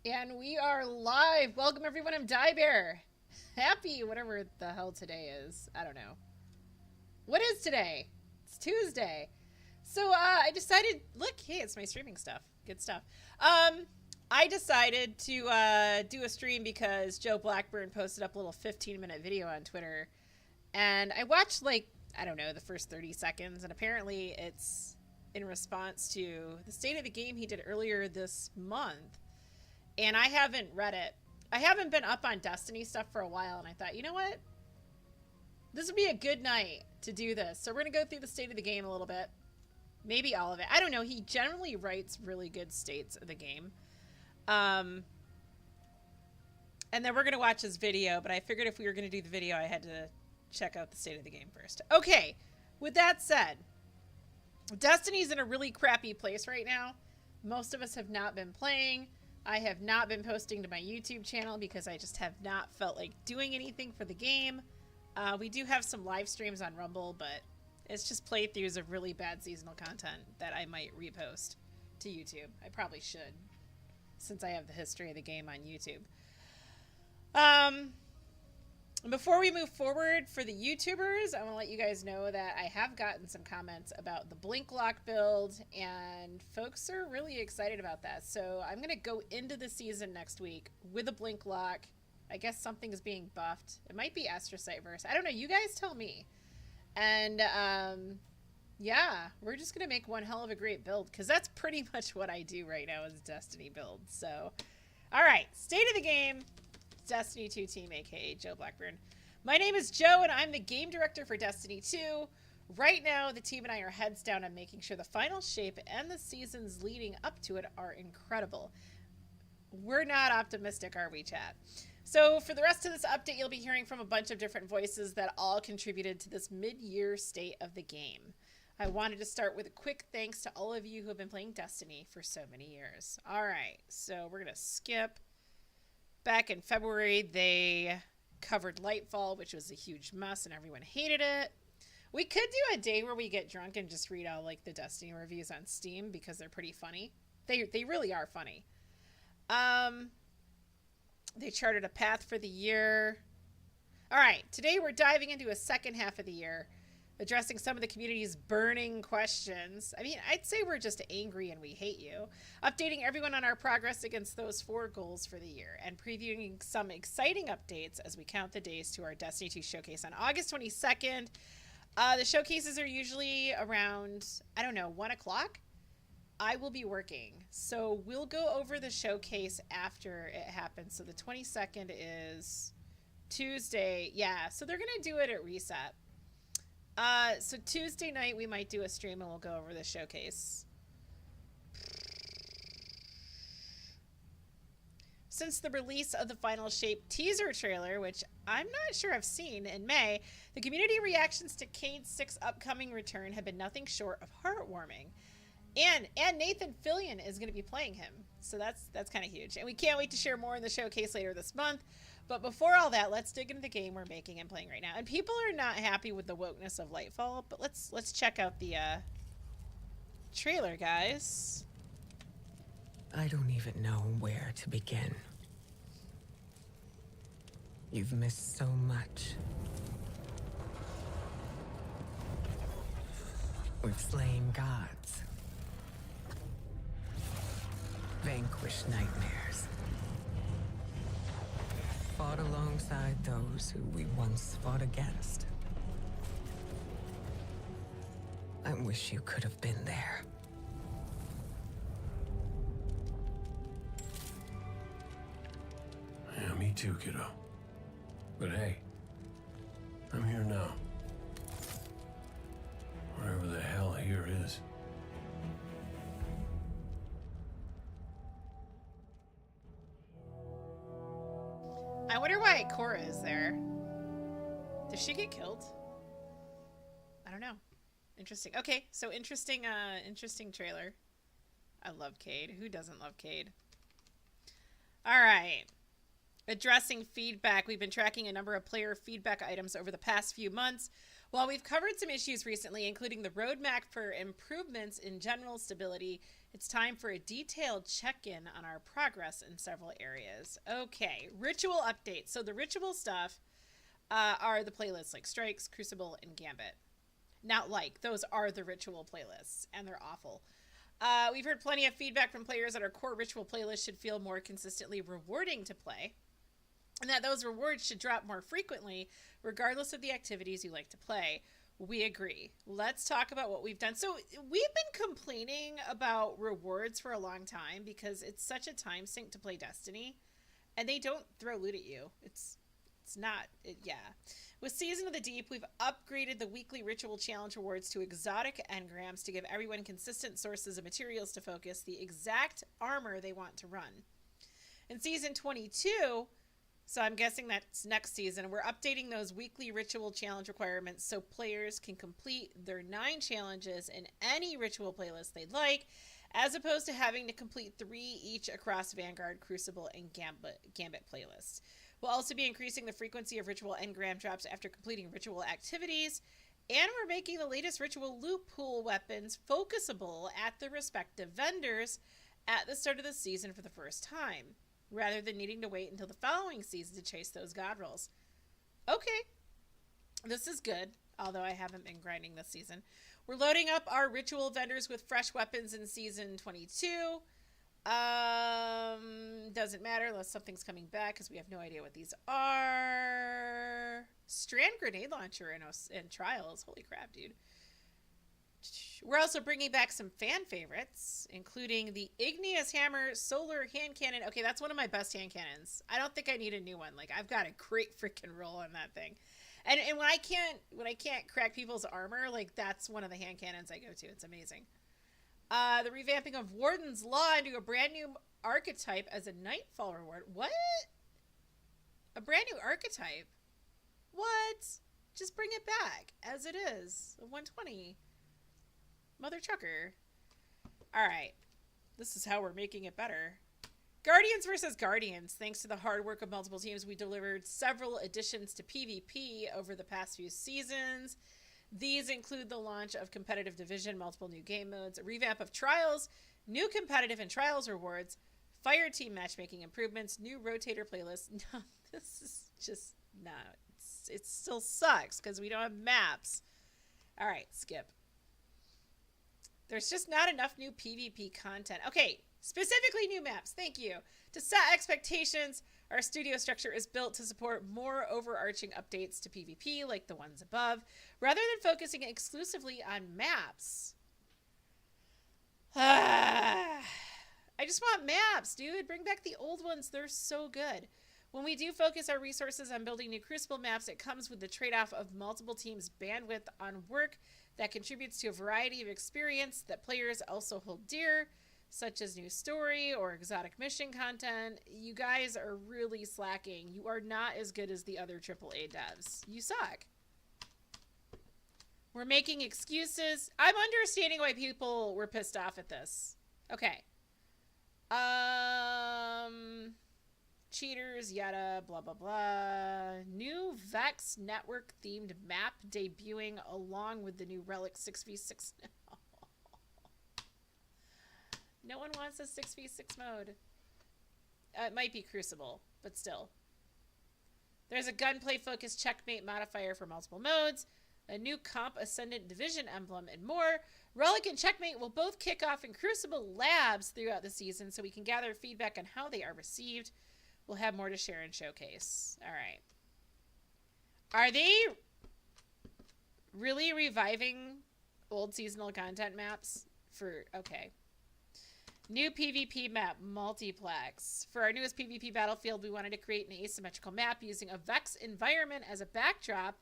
And we are live. Welcome everyone. I'm Dye Bear. Happy whatever the hell today is. I don't know. What is today? It's Tuesday. So I decided. Look, hey, it's my streaming stuff. Good stuff. I decided to do a stream because Joe Blackburn posted up a little 15-minute video on Twitter, and I watched I don't know the first 30 seconds, and apparently it's in response to the state of the game he did earlier this month. And I haven't read it. I haven't been up on Destiny stuff for a while, and I thought, you know what? This would be a good night to do this. So we're going to go through the state of the game a little bit. Maybe all of it. I don't know. He generally writes really good states of the game. And then we're going to watch his video, but I figured if we were going to do the video, I had to check out the state of the game first. Okay, with that said, Destiny's in a really crappy place right now. Most of us have not been playing. I have not been posting to my YouTube channel because I just have not felt like doing anything for the game. We do have some live streams on Rumble, but it's just playthroughs of really bad seasonal content that I might repost to YouTube. I probably should, since I have the history of the game on YouTube. Before we move forward for the YouTubers, I want to let you guys know that I have gotten some comments about the Blink Lock build, and folks are really excited about that. So I'm going to go into the season next week with a Blink Lock. I guess something is being buffed. It might be Astrocyte Verse. I don't know. You guys tell me. And yeah, we're just going to make one hell of a great build, because that's pretty much what I do right now is Destiny build. So, all right, state of the game. Destiny 2 team, aka Joe Blackburn. My name is Joe, and I'm the game director for Destiny 2. Right now, the team and I are heads down on making sure the final shape and the seasons leading up to it are incredible. We're not optimistic, are we, chat? So for the rest of this update, you'll be hearing from a bunch of different voices that all contributed to this mid-year state of the game. I wanted to start with a quick thanks to all of you who have been playing Destiny for so many years. All right, so we're going to skip. Back in February, they covered Lightfall, which was a huge mess, and everyone hated it. We could do a day where we get drunk and just read out the Destiny reviews on Steam, because they're pretty funny. They really are funny. They charted a path for the year. All right, today we're diving into a second half of the year, addressing some of the community's burning questions. I mean, I'd say we're just angry and we hate you. Updating everyone on our progress against those 4 goals for the year, and previewing some exciting updates as we count the days to our Destiny 2 showcase on August 22nd. The showcases are usually around, I don't know, 1 o'clock. I will be working, so we'll go over the showcase after it happens. So the 22nd is Tuesday. Yeah, so they're going to do it at reset. So Tuesday night we might do a stream and we'll go over the showcase. Since the release of the Final Shape teaser trailer, which I'm not sure I've seen, in May, the community reactions to Cade's 6th upcoming return have been nothing short of heartwarming. And Nathan Fillion is going to be playing him, so that's kind of huge. And we can't wait to share more in the showcase later this month. But before all that, let's dig into the game we're making and playing right now. And people are not happy with the wokeness of Lightfall, but let's check out the trailer, guys. I don't even know where to begin. You've missed so much. We've slain gods, vanquished nightmares, fought alongside those who we once fought against. I wish you could have been there. Yeah, me too, kiddo. But hey, I'm here now. Wherever the hell here is. I wonder why Cora is there. Did she get killed? I don't know. Interesting. Okay, so interesting trailer. I love Cade. Who doesn't love Cade? All right. Addressing feedback. We've been tracking a number of player feedback items over the past few months. While we've covered some issues recently, including the roadmap for improvements in general stability It's time for a detailed check-in on our progress in several areas. Okay, ritual updates. So the ritual stuff are the playlists like Strikes, Crucible, and Gambit. Not like, those are the ritual playlists, and they're awful. We've heard plenty of feedback from players that our core ritual playlist should feel more consistently rewarding to play, and that those rewards should drop more frequently, regardless of the activities you like to play. We agree. Let's talk about what we've done. So we've been complaining about rewards for a long time because it's such a time sink to play Destiny, and they don't throw loot at you. It's not, yeah. With Season of the Deep, we've upgraded the weekly ritual challenge rewards to exotic engrams to give everyone consistent sources of materials to focus the exact armor they want to run. In Season 22, so I'm guessing that's next season, we're updating those weekly ritual challenge requirements so players can complete their 9 challenges in any ritual playlist they'd like, as opposed to having to complete 3 each across Vanguard, Crucible, and Gambit playlists. We'll also be increasing the frequency of ritual engram drops after completing ritual activities, and we're making the latest ritual loot pool weapons focusable at the respective vendors at the start of the season for the first time, rather than needing to wait until the following season to chase those god rolls. Okay, this is good, although I haven't been grinding this season. We're loading up our ritual vendors with fresh weapons in Season 22. Doesn't matter unless something's coming back because we have no idea what these are. Strand grenade launcher in trials. Holy crap, dude. We're also bringing back some fan favorites, including the Igneous Hammer Solar Hand Cannon. Okay, that's one of my best hand cannons. I don't think I need a new one. Like, I've got a great freaking roll on that thing. And when I can't crack people's armor, like, that's one of the hand cannons I go to. It's amazing. The revamping of Warden's Law into a brand new archetype as a Nightfall reward. What? A brand new archetype? What? Just bring it back as it is. A 120. Mother trucker. Alright. This is how we're making it better. Guardians versus Guardians. Thanks to the hard work of multiple teams, we delivered several additions to PvP over the past few seasons. These include the launch of Competitive Division, multiple new game modes, a revamp of Trials, new competitive and Trials rewards, Fire Team matchmaking improvements, new rotator playlists. No, this is just not. It still sucks because we don't have maps. All right, skip. There's just not enough new PvP content. Okay, specifically new maps. Thank you. To set expectations, our studio structure is built to support more overarching updates to PvP like the ones above, rather than focusing exclusively on maps. I just want maps, dude. Bring back the old ones. They're so good. When we do focus our resources on building new Crucible maps, it comes with the trade-off of multiple teams' bandwidth on work that contributes to a variety of experience that players also hold dear, such as new story or exotic mission content. You guys are really slacking. You are not as good as the other AAA devs. You suck. We're making excuses. I'm understanding why people were pissed off at this. Okay. Cheaters, yada, blah, blah, blah. New Vex network themed map debuting along with the new Relic 6v6. No one wants a 6v6 mode. It might be Crucible, but still. There's a gunplay-focused checkmate modifier for multiple modes, a new comp Ascendant Division emblem, and more. Relic and Checkmate will both kick off in Crucible Labs throughout the season so we can gather feedback on how they are received. We'll have more to share and showcase. All right. Are they really reviving old seasonal content maps for... Okay. New PvP map, Multiplex. For our newest PvP battlefield, we wanted to create an asymmetrical map using a Vex environment as a backdrop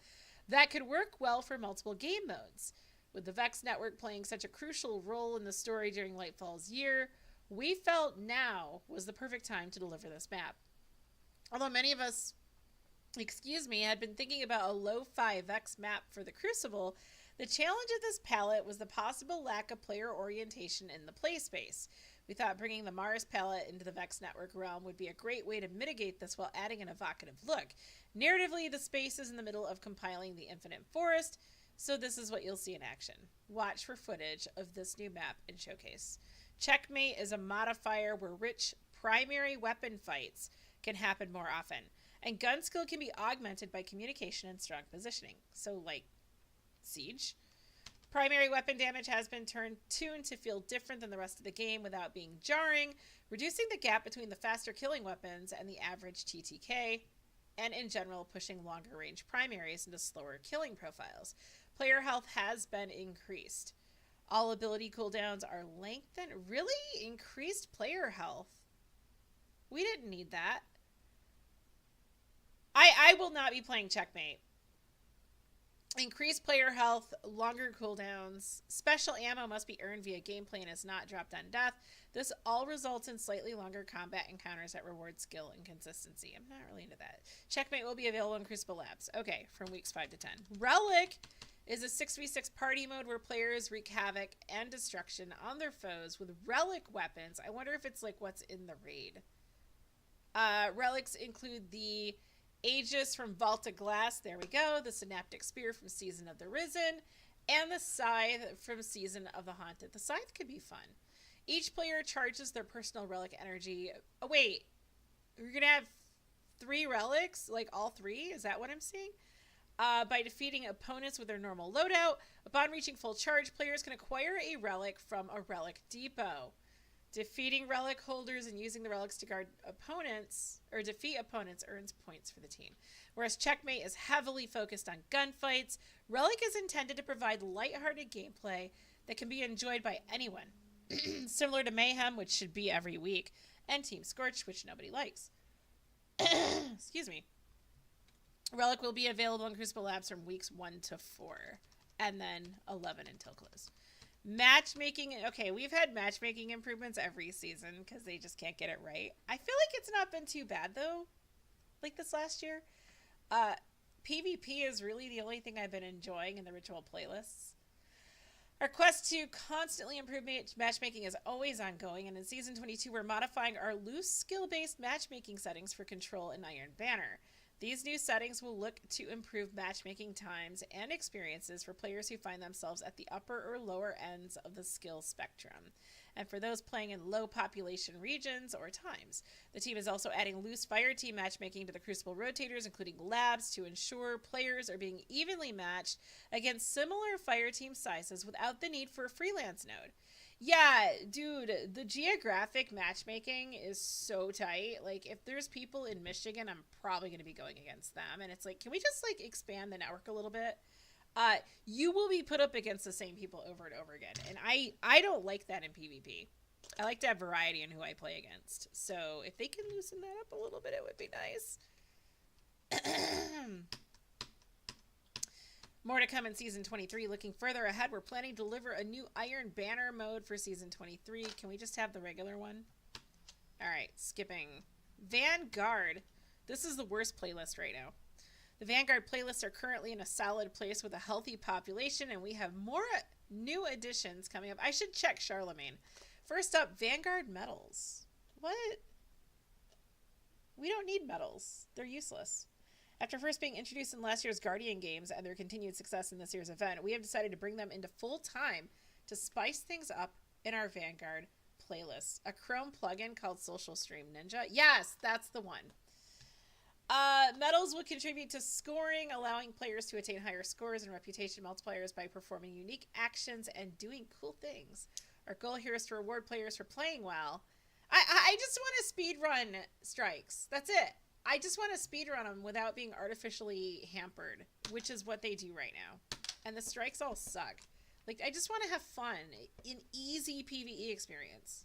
that could work well for multiple game modes. With the Vex network playing such a crucial role in the story during Lightfall's year, we felt now was the perfect time to deliver this map. Although many of us, had been thinking about a lo-fi Vex map for the Crucible, the challenge of this palette was the possible lack of player orientation in the play space. We thought bringing the Mars palette into the Vex network realm would be a great way to mitigate this while adding an evocative look. Narratively, the space is in the middle of compiling the Infinite Forest, so this is what you'll see in action. Watch for footage of this new map and showcase. Checkmate is a modifier where rich primary weapon fights can happen more often. And gun skill can be augmented by communication and strong positioning. So, like, Siege. Primary weapon damage has been tuned to feel different than the rest of the game without being jarring, reducing the gap between the faster killing weapons and the average TTK, and in general pushing longer range primaries into slower killing profiles. Player health has been increased. All ability cooldowns are lengthened. Really? Increased player health? We didn't need that. I will not be playing Checkmate. Increased player health, longer cooldowns, special ammo must be earned via gameplay and is not dropped on death. This all results in slightly longer combat encounters that reward skill and consistency. I'm not really into that. Checkmate will be available in Crucible Labs. Okay, from weeks 5 to 10. Relic is a 6v6 party mode where players wreak havoc and destruction on their foes with relic weapons. I wonder if it's like what's in the raid. Relics include the Aegis from Vault of Glass, there we go, the Synaptic Spear from Season of the Risen, and the Scythe from Season of the Haunted. The Scythe could be fun. Each player charges their personal relic energy. Oh, wait, we're going to have 3 relics? Like all 3? Is that what I'm seeing? By defeating opponents with their normal loadout. Upon reaching full charge, players can acquire a relic from a relic depot. Defeating relic holders and using the relics to guard opponents or defeat opponents earns points for the team. Whereas Checkmate is heavily focused on gunfights, Relic is intended to provide lighthearted gameplay that can be enjoyed by anyone. Similar to Mayhem, which should be every week, and Team Scorch, which nobody likes. Excuse me. Relic will be available in Crucible Labs from weeks 1 to 4, and then 11 until close. Matchmaking, okay, we've had matchmaking improvements every season because they just can't get it right. I feel like it's not been too bad though, like this last year. PvP is really the only thing I've been enjoying in the ritual playlists. Our quest to constantly improve matchmaking is always ongoing, and in Season 22 we're modifying our loose skill-based matchmaking settings for Control and Iron Banner. These new settings will look to improve matchmaking times and experiences for players who find themselves at the upper or lower ends of the skill spectrum, and for those playing in low population regions or times. The team is also adding loose fire team matchmaking to the Crucible rotators, including labs, to ensure players are being evenly matched against similar fire team sizes without the need for a freelance node. Yeah, dude, the geographic matchmaking is so tight. Like, if there's people in Michigan, I'm probably going to be going against them. And it's like, can we just, like, expand the network a little bit? You will be put up against the same people over and over again. And I don't like that in PvP. I like to have variety in who I play against. So if they can loosen that up a little bit, it would be nice. More to come in Season 23. Looking further ahead, we're planning to deliver a new Iron Banner mode for Season 23. Can we just have the regular one? Alright, skipping. Vanguard. This is the worst playlist right now. The Vanguard playlists are currently in a solid place with a healthy population, and we have more new additions coming up. I should check Charlemagne. First up, Vanguard medals. What? We don't need medals. They're useless. After first being introduced in last year's Guardian games and their continued success in this year's event, we have decided to bring them into full time to spice things up in our Vanguard playlist. A Chrome plugin called Social Stream Ninja. Yes, that's the one. Medals will contribute to scoring, allowing players to attain higher scores and reputation multipliers by performing unique actions and doing cool things. Our goal here is to reward players for playing well. I just want to speedrun strikes. That's it. I just want to speedrun them without being artificially hampered, which is what they do right now. And the strikes all suck. Like, I just want to have fun. An easy PvE experience.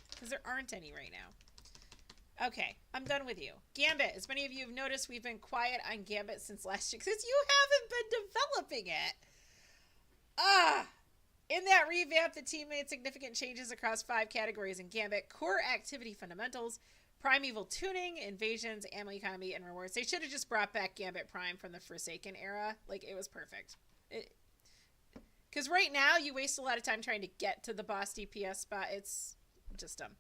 Because there aren't any right now. Okay, I'm done with you. Gambit. As many of you have noticed, we've been quiet on Gambit since last year. Because you haven't been developing it. In that revamp, the team made significant changes across 5 categories in Gambit. Core activity fundamentals, primeval tuning, invasions, ammo economy, and rewards. They should have just brought back Gambit Prime from the Forsaken era. Like, it was perfect. Because right now, you waste a lot of time trying to get to the boss DPS spot. It's just dumb.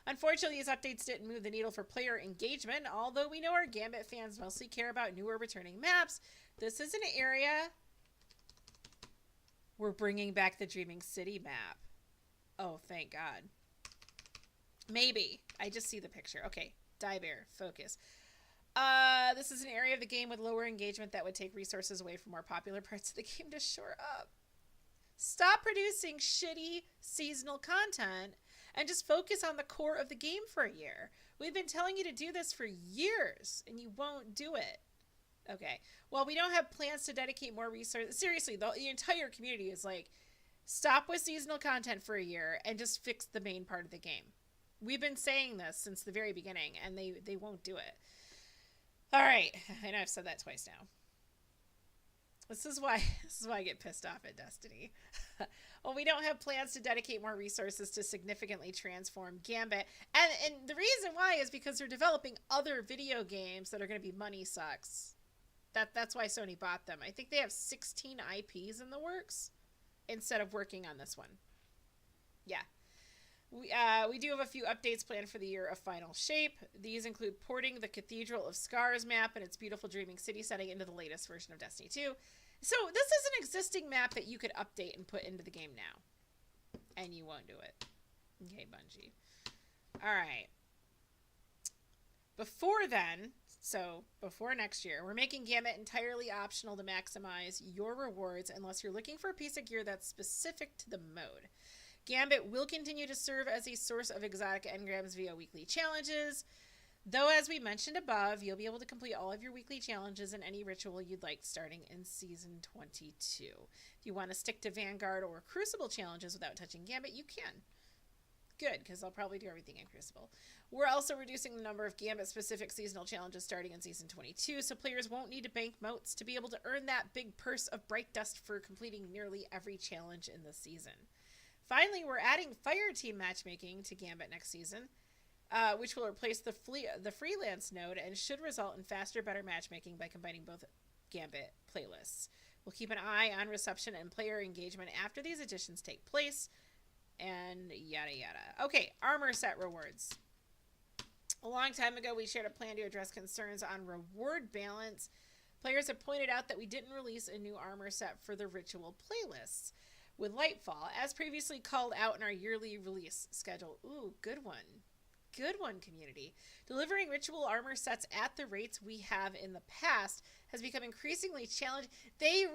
Unfortunately, these updates didn't move the needle for player engagement. Although we know our Gambit fans mostly care about newer returning maps, this is an area... We're bringing back the Dreaming City map. Oh, thank God. Maybe. I just see the picture. Okay. Die Bear. Focus. This is an area of the game with lower engagement that would take resources away from more popular parts of the game to shore up. Stop producing shitty seasonal content and just focus on the core of the game for a year. We've been telling you to do this for years, and you won't do it. Okay. Well, we don't have plans to dedicate more resources. Seriously, the entire community is like, stop with seasonal content for a year and just fix the main part of the game. We've been saying this since the very beginning, and they won't do it. All right. I know I've said that twice now. This is why I get pissed off at Destiny. Well, we don't have plans to dedicate more resources to significantly transform Gambit. And the reason why is because they're developing other video games that are going to be money sucks. That's why Sony bought them. I think they have 16 IPs in the works instead of working on this one. Yeah. We do have a few updates planned for the year of Final Shape. These include porting the Cathedral of Scars map and its beautiful Dreaming City setting into the latest version of Destiny 2. So this is an existing map that you could update and put into the game now. And you won't do it. Okay, Bungie. Alright. Before then, so before next year, we're making Gambit entirely optional to maximize your rewards unless you're looking for a piece of gear that's specific to the mode. Gambit will continue to serve as a source of exotic engrams via weekly challenges, though as we mentioned above, you'll be able to complete all of your weekly challenges in any ritual you'd like starting in Season 22. If you want to stick to Vanguard or Crucible challenges without touching Gambit, you can. Good, because I'll probably do everything in Crucible. We're also reducing the number of Gambit-specific seasonal challenges starting in Season 22, so players won't need to bank motes to be able to earn that big purse of bright dust for completing nearly every challenge in the season. Finally, we're adding Fireteam matchmaking to Gambit next season, which will replace the freelance node and should result in faster, better matchmaking by combining both Gambit playlists. We'll keep an eye on reception and player engagement after these additions take place, and yada yada. Okay, armor set rewards. A long time ago, we shared a plan to address concerns on reward balance. Players have pointed out that we didn't release a new armor set for the ritual playlists. With Lightfall, as previously called out in our yearly release schedule. Ooh, good one. Good one, community. Delivering ritual armor sets at the rates we have in the past has become increasingly challenging. They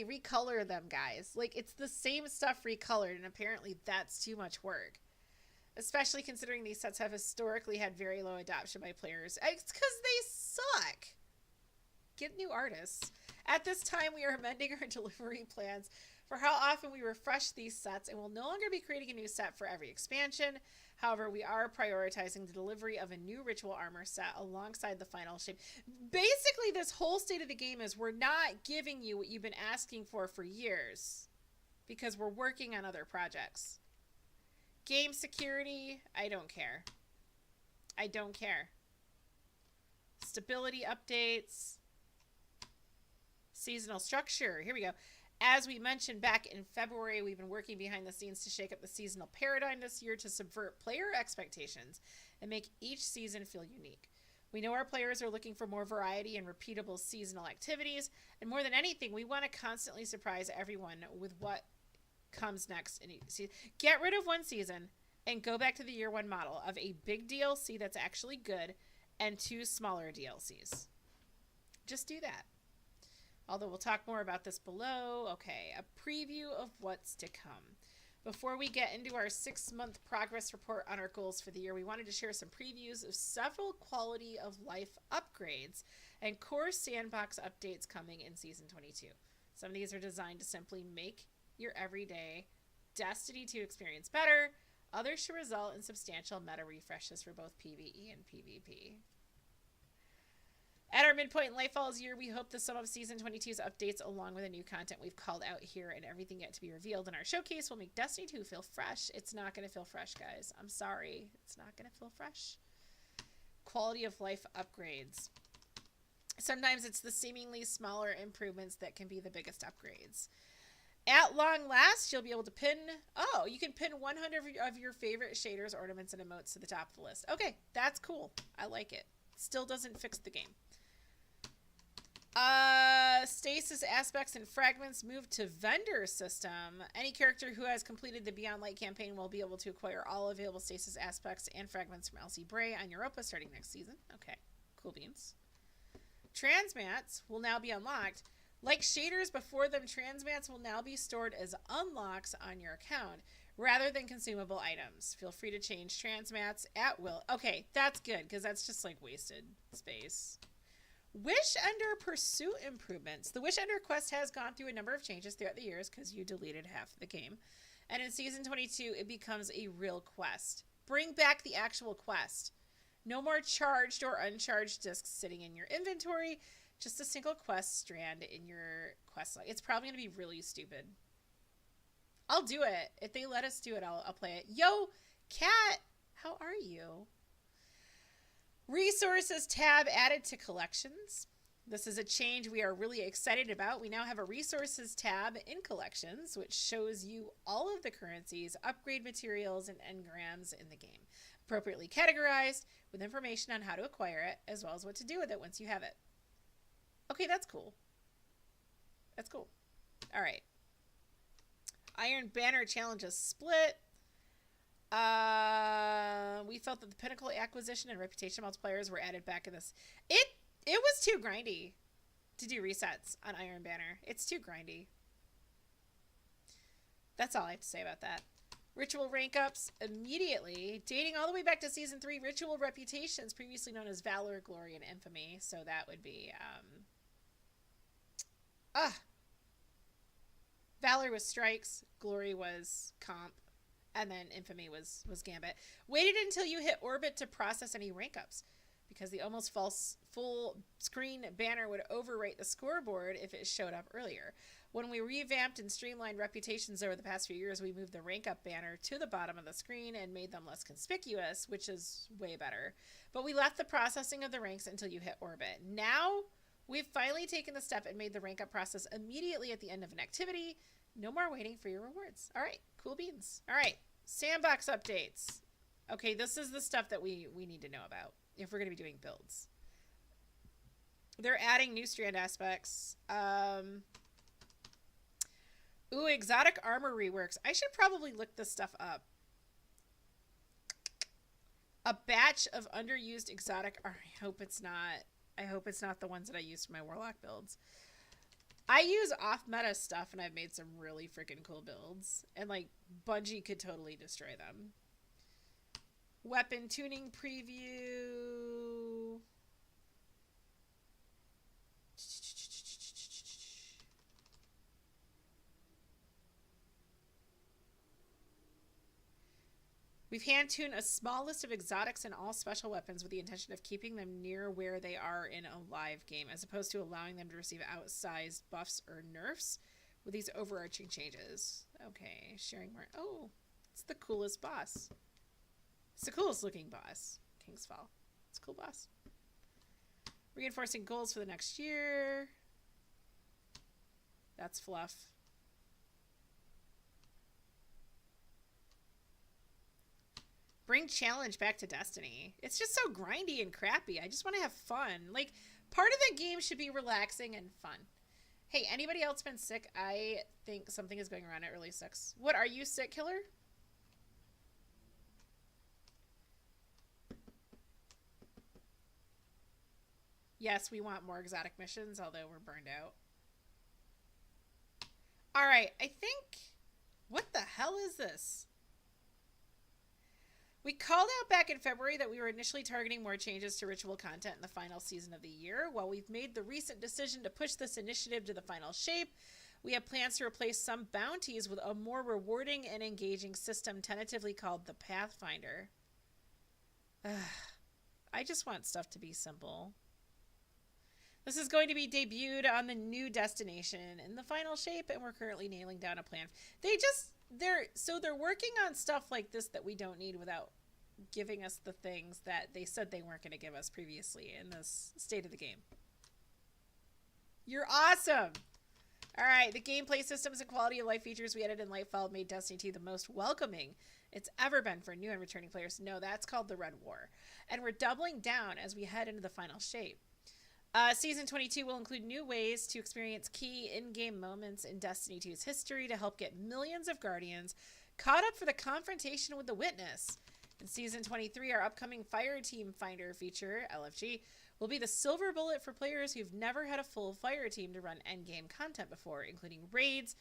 recolor them, guys. Like, it's the same stuff recolored, and apparently that's too much work. Especially considering these sets have historically had very low adoption by players. It's because they suck. Get new artists. At this time, we are amending our delivery plans for how often we refresh these sets and will no longer be creating a new set for every expansion. However, we are prioritizing the delivery of a new ritual armor set alongside the Final Shape. Basically, this whole state of the game is we're not giving you what you've been asking for years because we're working on other projects. Game security, I don't care. I don't care. Stability updates. Seasonal structure. Here we go. As we mentioned back in February, we've been working behind the scenes to shake up the seasonal paradigm this year to subvert player expectations and make each season feel unique. We know our players are looking for more variety and repeatable seasonal activities, and more than anything, we want to constantly surprise everyone with what comes next in each season. Get rid of one season and go back to the year one model of a big DLC that's actually good and 2 smaller DLCs. Just do that. Although we'll talk more about this below. Okay, a preview of what's to come. Before we get into our 6-month progress report on our goals for the year, we wanted to share some previews of several quality of life upgrades and core sandbox updates coming in Season 22. Some of these are designed to simply make your everyday Destiny 2 experience better. Others should result in substantial meta refreshes for both PvE and PvP. At our midpoint in Lightfall's year, we hope the sum of Season 22's updates, along with the new content we've called out here and everything yet to be revealed in our showcase, will make Destiny 2 feel fresh. It's not going to feel fresh, guys. I'm sorry. It's not going to feel fresh. Quality of life upgrades. Sometimes it's the seemingly smaller improvements that can be the biggest upgrades. At long last, you'll be able to pin... Oh, you can pin 100 of your favorite shaders, ornaments, and emotes to the top of the list. Okay, that's cool. I like it. Still doesn't fix the game. Stasis aspects and fragments move to vendor system. Any character who has completed the Beyond Light campaign will be able to acquire all available stasis aspects and fragments from LC Bray on Europa starting next season. Okay, cool beans. Transmats will now be unlocked. Like shaders before them, transmats will now be stored as unlocks on your account rather than consumable items. Feel free to change transmats at will. Okay, that's good because that's just like wasted space. Wish Ender Pursuit improvements. The Wish Ender quest has gone through a number of changes throughout the years because you deleted half of the game. And in Season 22, it becomes a real quest. Bring back the actual quest. No more charged or uncharged discs sitting in your inventory. Just a single quest strand in your quest log. It's probably going to be really stupid. I'll do it. If they let us do it, I'll play it. Yo, Cat, how are you? Resources tab added to collections. This is a change we are really excited about. We now have a resources tab in collections, which shows you all of the currencies, upgrade materials, and engrams in the game, appropriately categorized with information on how to acquire it, as well as what to do with it once you have it. Okay, that's cool. That's cool. All right. Iron Banner challenges split. We felt that the Pinnacle acquisition and reputation multipliers were added back in this. It was too grindy to do resets on Iron Banner. It's too grindy. That's all I have to say about that. Ritual rank ups immediately, dating all the way back to Season 3. Ritual reputations, previously known as Valor, Glory, and Infamy. So that would be Valor was strikes, Glory was comp, and then Infamy was Gambit. Waited until you hit orbit to process any rank ups, because the almost full screen banner would overwrite the scoreboard if it showed up earlier. When we revamped and streamlined reputations over the past few years, we moved the rank up banner to the bottom of the screen and made them less conspicuous, which is way better. But we left the processing of the ranks until you hit orbit. Now, we've finally taken the step and made the rank up process immediately at the end of an activity. No more waiting for your rewards. All right, cool beans. All right, sandbox updates. Okay, this is the stuff that we need to know about if we're going to be doing builds. They're adding new strand aspects. Ooh, exotic armor reworks. I should probably look this stuff up. A batch of underused exotic. I hope it's not the ones that I use for my warlock builds. I use off-meta stuff, and I've made some really freaking cool builds. And, like, Bungie could totally destroy them. Weapon tuning preview. We've hand-tuned a small list of exotics and all special weapons with the intention of keeping them near where they are in a live game, as opposed to allowing them to receive outsized buffs or nerfs with these overarching changes. Okay, sharing more. Oh, it's the coolest boss. It's the coolest looking boss. Kingsfall. It's a cool boss. Reinforcing goals for the next year. That's fluff. Bring challenge back to Destiny. It's just so grindy and crappy. I just want to have fun. Like, part of the game should be relaxing and fun. Hey, anybody else been sick? I think something is going around. It really sucks. What, are you sick, Killer? Yes, we want more exotic missions, although we're burned out. All right, I think... What the hell is this? We called out back in February that we were initially targeting more changes to ritual content in the final season of the year. While we've made the recent decision to push this initiative to the final shape, we have plans to replace some bounties with a more rewarding and engaging system tentatively called the Pathfinder. I just want stuff to be simple. This is going to be debuted on the new destination in the final shape, and we're currently nailing down a plan. They're working on stuff like this that we don't need without giving us the things that they said they weren't going to give us previously in this state of the game. You're awesome! Alright, the gameplay systems and quality of life features we added in Lightfall made Destiny 2 the most welcoming it's ever been for new and returning players. No, that's called the Red War. And we're doubling down as we head into the final shape. Season 22 will include new ways to experience key in-game moments in Destiny 2's history to help get millions of Guardians caught up for the confrontation with the Witness. In Season 23, our upcoming Fire Team Finder feature, LFG, will be the silver bullet for players who've never had a full fire team to run endgame content before, including raids,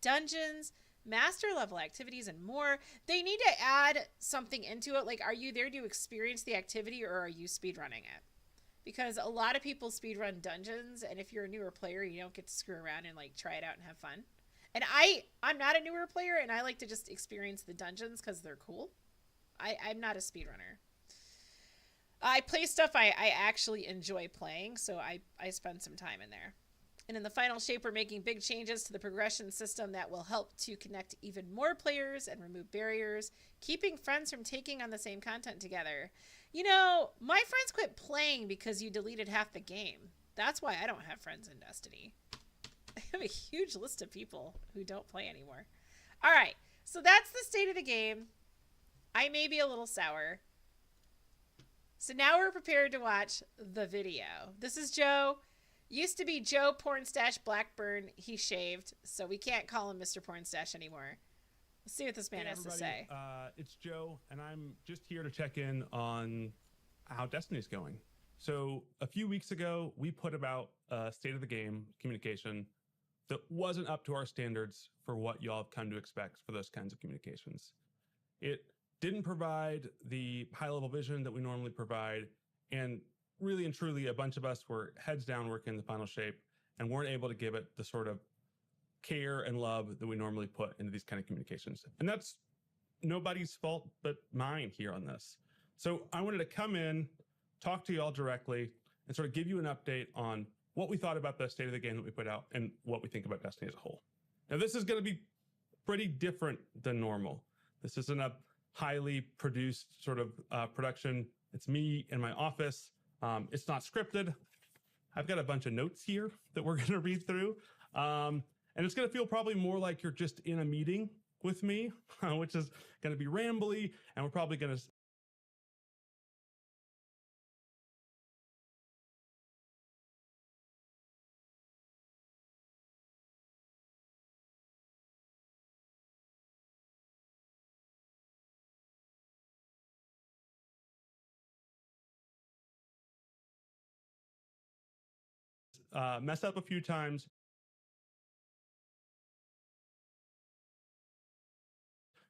dungeons, master level activities, and more. They need to add something into it. Like, are you there to experience the activity, or are you speedrunning it? Because a lot of people speedrun dungeons, and if you're a newer player, you don't get to screw around and like try it out and have fun. And I'm not a newer player, and I like to just experience the dungeons because they're cool. I'm not a speedrunner. I play stuff I actually enjoy playing, so I spend some time in there. And in the final shape, we're making big changes to the progression system that will help to connect even more players and remove barriers, keeping friends from taking on the same content together. You know, my friends quit playing because you deleted half the game. That's why I don't have friends in Destiny. I have a huge list of people who don't play anymore. All right, so that's the state of the game. I may be a little sour. So now we're prepared to watch the video. This is Joe. Used to be Joe Pornstash Blackburn. He shaved, so we can't call him Mr. Pornstash anymore. Let's see what this man has to say. It's Joe, and I'm just here to check in on how Destiny's going. So a few weeks ago, we put about state of the game communication that wasn't up to our standards for what y'all have come to expect for those kinds of communications. It didn't provide the high-level vision that we normally provide, and really and truly, a bunch of us were heads down working the final shape and weren't able to give it the sort of care and love that we normally put into these kind of communications. And that's nobody's fault but mine here on this. So I wanted to come in, talk to y'all directly, and sort of give you an update on what we thought about the state of the game that we put out and what we think about Destiny as a whole. Now, this is going to be pretty different than normal. This isn't a highly produced sort of production. It's me in my office. It's not scripted. I've got a bunch of notes here that we're going to read through. And it's going to feel probably more like you're just in a meeting with me, which is going to be rambly. And we're probably going to mess up a few times.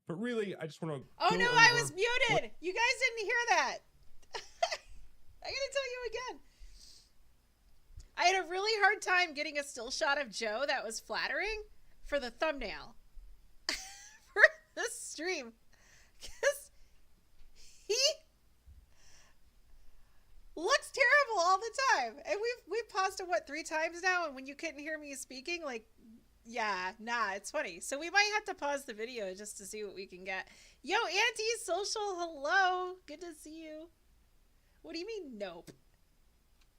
But really, I just want to. Oh no, I was muted. You guys didn't hear that. I gotta tell you again. I had a really hard time getting a still shot of Joe that was flattering for the thumbnail for this stream. Because he looks terrible all the time. And we've paused it, what, 3 times now? And when you couldn't hear me speaking, like, yeah, nah, it's funny. So we might have to pause the video just to see what we can get. Yo, Anti-Social, hello. Good to see you. What do you mean, nope?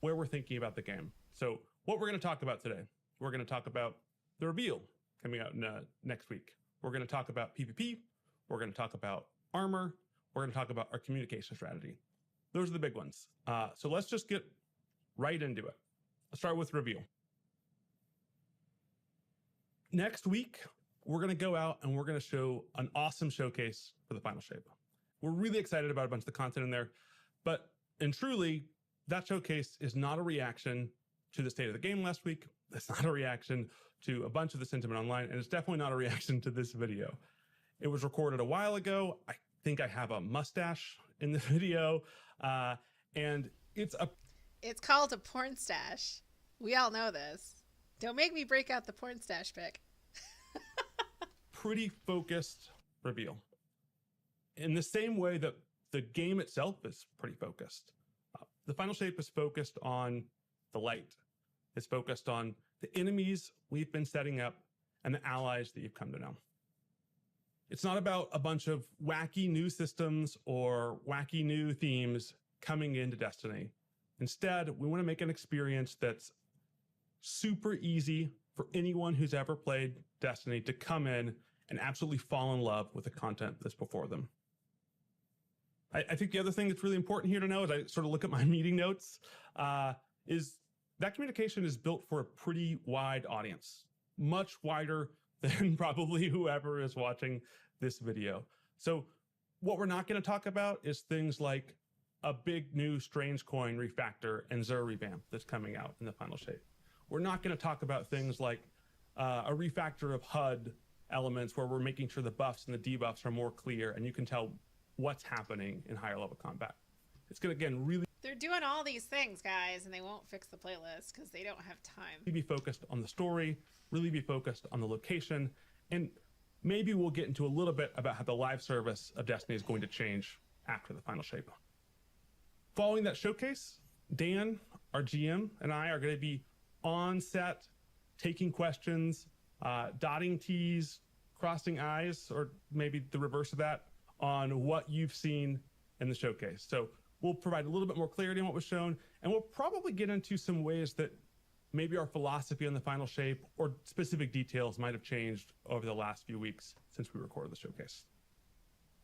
Where we're thinking about the game. So what we're going to talk about today, we're going to talk about the reveal coming out next week. We're going to talk about PvP. We're going to talk about armor. We're going to talk about our communication strategy. Those are the big ones. So let's just get right into it. Let's start with reveal. Next week, we're going to go out and we're going to show an awesome showcase for the final shape. We're really excited about a bunch of the content in there, and truly, that showcase is not a reaction to the state of the game last week. That's not a reaction to a bunch of the sentiment online, and it's definitely not a reaction to this video. It was recorded a while ago. I think I have a mustache in the video, and it's called a porn stash. We all know this. Don't make me break out the porn stash pic. Pretty focused reveal. In the same way that the game itself is pretty focused. The final shape is focused on the light. It's focused on the enemies we've been setting up and the allies that you've come to know. It's not about a bunch of wacky new systems or wacky new themes coming into Destiny. Instead, we want to make an experience that's super easy for anyone who's ever played Destiny to come in and absolutely fall in love with the content that's before them. I think the other thing that's really important here to know as I sort of look at my meeting notes is that communication is built for a pretty wide audience, much wider than probably whoever is watching this video. So what we're not going to talk about is things like a big new Strange Coin refactor and Xur revamp that's coming out in the final shape. We're not going to talk about things like a refactor of HUD elements where we're making sure the buffs and the debuffs are more clear and you can tell what's happening in higher level combat. It's going to, again, really They're doing all these things, guys, and they won't fix the playlist because they don't have time. be focused on the story, really be focused on the location, and maybe we'll get into a little bit about how the live service of Destiny is going to change after the final shape. Following that showcase, Dan, our GM, and I are going to be on set, taking questions, dotting T's, crossing I's, or maybe the reverse of that, on what you've seen in the showcase. So we'll provide a little bit more clarity on what was shown, and we'll probably get into some ways that maybe our philosophy on the final shape or specific details might have changed over the last few weeks since we recorded the showcase.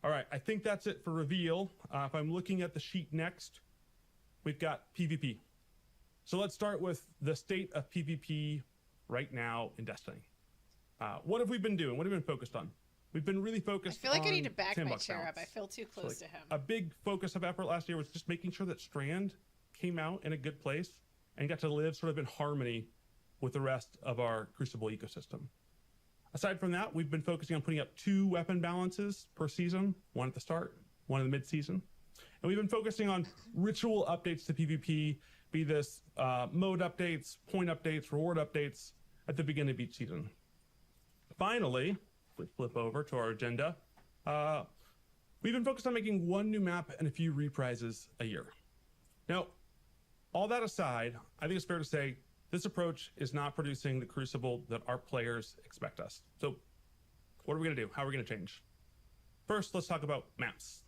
All right, I think that's it for reveal. If I'm looking at the sheet next, we've got PvP. So let's start with the state of PvP right now in Destiny. What have we been doing? What have we been focused on? We've been really focused on I feel like I need to back my sandbox chair up. balance. I feel too close to him. A big focus of effort last year was just making sure that Strand came out in a good place and got to live sort of in harmony with the rest of our Crucible ecosystem. Aside from that, we've been focusing on putting up 2 weapon balances per season, one at the start, one in the mid-season. And we've been focusing on ritual updates to PvP, be this mode updates, point updates, reward updates at the beginning of each season. Finally, we flip over to our agenda. We've been focused on making 1 new map and a few reprises a year. Now, all that aside, I think it's fair to say this approach is not producing the Crucible that our players expect us. So what are we going to do? How are we going to change? First, let's talk about maps.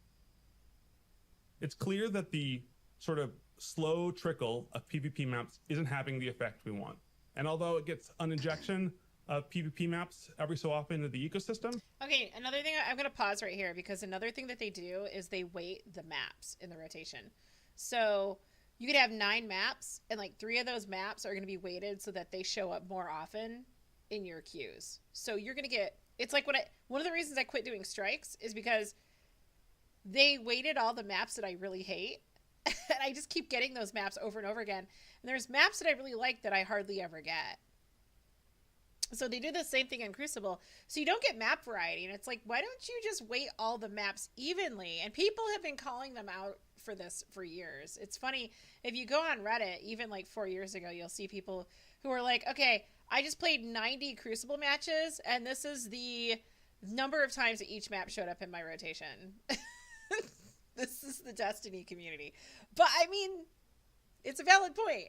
It's clear that the sort of slow trickle of PvP maps isn't having the effect we want. And although it gets an injection of PvP maps every so often into the ecosystem. Okay, another thing, I'm going to pause right here because another thing that they do is they weight the maps in the rotation. So you could have 9 maps and like 3 of those maps are going to be weighted so that they show up more often in your queues. So you're going to get, it's like one of the reasons I quit doing strikes is because they weighted all the maps that I really hate. And I just keep getting those maps over and over again. And there's maps that I really like that I hardly ever get. So they do the same thing in Crucible. So you don't get map variety. And it's like, why don't you just weight all the maps evenly? And people have been calling them out for this for years. It's funny. If you go on Reddit, even like 4 years ago, you'll see people who are like, okay, I just played 90 Crucible matches. And this is the number of times that each map showed up in my rotation. This is the Destiny community. But I mean, it's a valid point.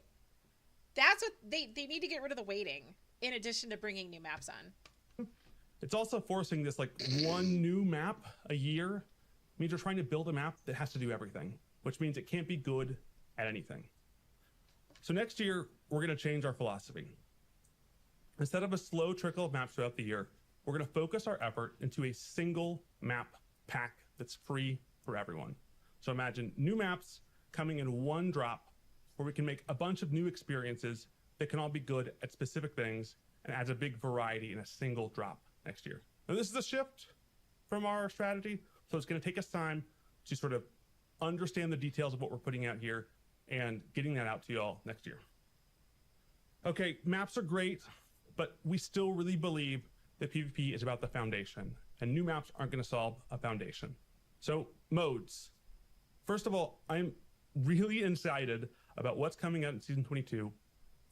That's what they need to get rid of the weighting in addition to bringing new maps on. It's also forcing this like 1 new map a year means we're trying to build a map that has to do everything, which means it can't be good at anything. So next year, we're going to change our philosophy. Instead of a slow trickle of maps throughout the year, we're going to focus our effort into a single map pack that's free for everyone. So imagine new maps coming in 1 drop where we can make a bunch of new experiences that can all be good at specific things and adds a big variety in a single drop next year. Now this is a shift from our strategy, so it's going to take us time to sort of understand the details of what we're putting out here and getting that out to you all next year. Okay, maps are great, but we still really believe that PvP is about the foundation, and new maps aren't going to solve a foundation. So modes. First of all, I'm really excited about what's coming out in Season 22,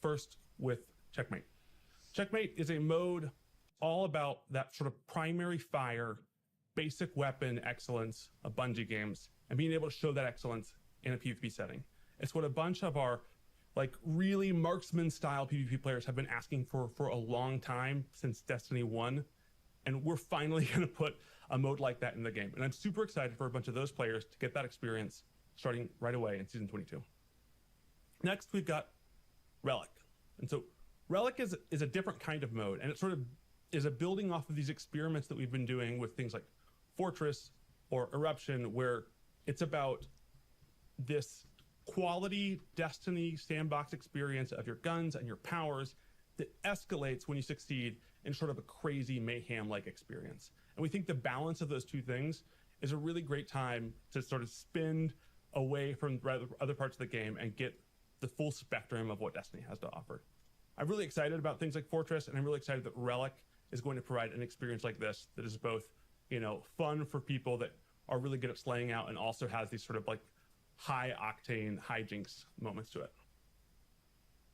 first with Checkmate. Checkmate is a mode all about that sort of primary fire, basic weapon excellence of Bungie games, and being able to show that excellence in a PvP setting. It's what a bunch of our like really marksman style PvP players have been asking for a long time since Destiny 1. And we're finally going to put a mode like that in the game. And I'm super excited for a bunch of those players to get that experience starting right away in Season 22. Next, we've got Relic. And so Relic is a different kind of mode. And it sort of is a building off of these experiments that we've been doing with things like Fortress or Eruption, where it's about this quality Destiny sandbox experience of your guns and your powers that escalates when you succeed in sort of a crazy mayhem-like experience. And we think the balance of those two things is a really great time to sort of spin away from other parts of the game and get the full spectrum of what Destiny has to offer. I'm really excited about things like Fortress, and I'm really excited that Relic is going to provide an experience like this that is both, fun for people that are really good at slaying out and also has these sort of like high octane hijinks moments to it.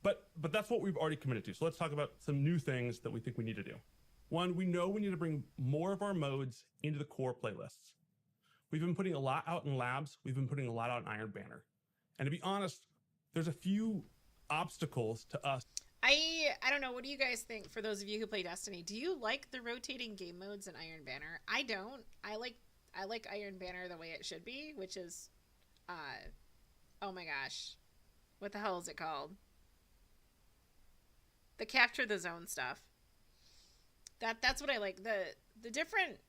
But that's what we've already committed to. So let's talk about some new things that we think we need to do. One, we know we need to bring more of our modes into the core playlists. We've been putting a lot out in labs. We've been putting a lot out in Iron Banner. And to be honest, there's a few obstacles to us. I don't know. What do you guys think? For those of you who play Destiny, do you like the rotating game modes in Iron Banner? I don't. I like Iron Banner the way it should be, which is, oh my gosh, what the hell is it called? The capture the zone stuff. That's what I like. The different